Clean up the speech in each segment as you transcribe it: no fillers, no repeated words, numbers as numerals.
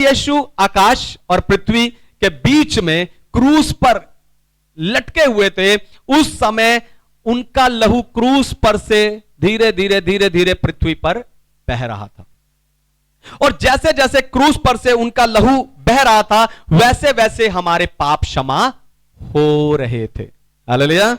यीशु आकाश और पृथ्वी के बीच में क्रूस पर लटके हुए थे, उस समय उनका लहू क्रूस पर से धीरे धीरे धीरे धीरे पृथ्वी पर बह रहा था। और जैसे जैसे क्रूस पर से उनका लहू बह रहा था, वैसे वैसे हमारे पाप क्षमा हो रहे थे। हालेलुया।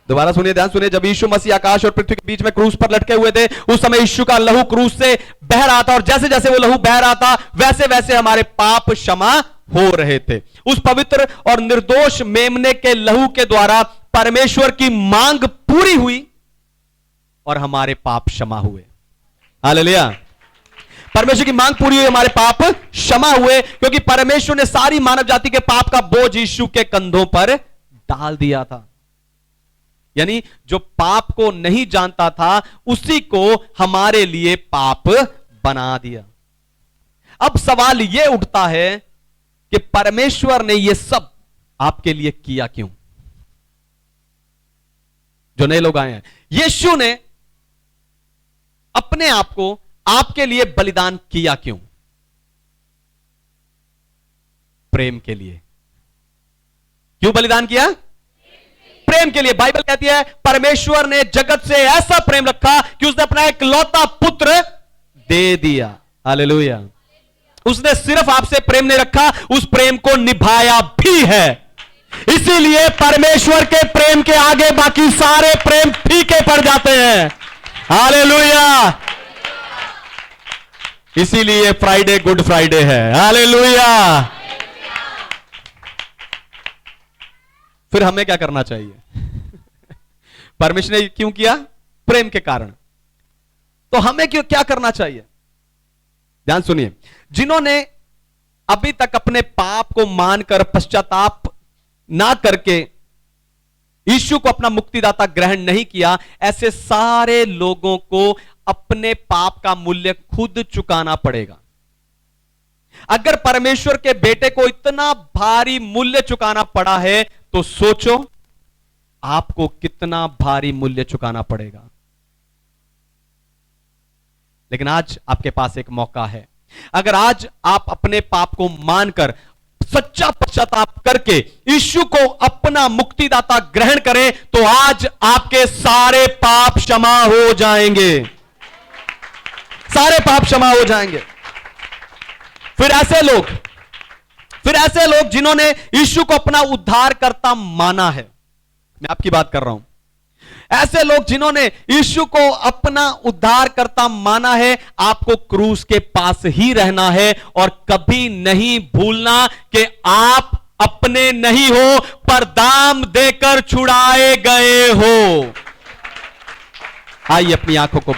दोबारा सुनिए, ध्यान सुनिए। जब यीशु मसीह आकाश और पृथ्वी के बीच में क्रूस पर लटके हुए थे, उस समय यीशु का लहू क्रूस से बह रहा था, और जैसे जैसे वो लहू बह रहा था, वैसे वैसे हमारे पाप क्षमा हो रहे थे। उस पवित्र और निर्दोष मेमने के लहू के द्वारा परमेश्वर की मांग पूरी हुई और हमारे पाप क्षमा हुए। हालेलुया। परमेश्वर की मांग पूरी हुई, हमारे पाप क्षमा हुए, क्योंकि परमेश्वर ने सारी मानव जाति के पाप का बोझ यीशु के कंधों पर डाल दिया था। यानी जो पाप को नहीं जानता था, उसी को हमारे लिए पाप बना दिया। अब सवाल यह उठता है कि परमेश्वर ने यह सब आपके लिए किया क्यों? जो नए लोग आए हैं, यीशु ने अपने आप को आपके लिए बलिदान किया क्यों? प्रेम के लिए। क्यों बलिदान किया? प्रेम के लिए। बाइबल कहती है परमेश्वर ने जगत से ऐसा प्रेम रखा कि उसने अपना एक लौता पुत्र दे दिया। हालेलुया। उसने सिर्फ आपसे प्रेम नहीं रखा, उस प्रेम को निभाया भी है। इसीलिए परमेश्वर के प्रेम के आगे बाकी सारे प्रेम फीके पड़ जाते हैं। हालेलुया। इसीलिए फ्राइडे गुड फ्राइडे है। हालेलुया। फिर हमें क्या करना चाहिए? परमेश्वर ने क्यों किया? प्रेम के कारण। तो हमें क्यों क्या करना चाहिए? ध्यान सुनिए। जिन्होंने अभी तक अपने पाप को मानकर पश्चाताप ना करके यीशु को अपना मुक्तिदाता ग्रहण नहीं किया, ऐसे सारे लोगों को अपने पाप का मूल्य खुद चुकाना पड़ेगा। अगर परमेश्वर के बेटे को इतना भारी मूल्य चुकाना पड़ा है, तो सोचो आपको कितना भारी मूल्य चुकाना पड़ेगा। लेकिन आज आपके पास एक मौका है। अगर आज आप अपने पाप को मानकर सच्चा पश्चाताप करके यीशु को अपना मुक्तिदाता ग्रहण करें, तो आज आपके सारे पाप क्षमा हो जाएंगे। सारे पाप क्षमा हो जाएंगे। फिर ऐसे लोग जिन्होंने यीशु को अपना उद्धारकर्ता माना है, मैं आपकी बात कर रहा हूं। ऐसे लोग जिन्होंने यीशु को अपना उद्धारकर्ता माना है, आपको क्रूस के पास ही रहना है और कभी नहीं भूलना कि आप अपने नहीं हो, पर दाम देकर छुड़ाए गए हो। आइए अपनी आंखों को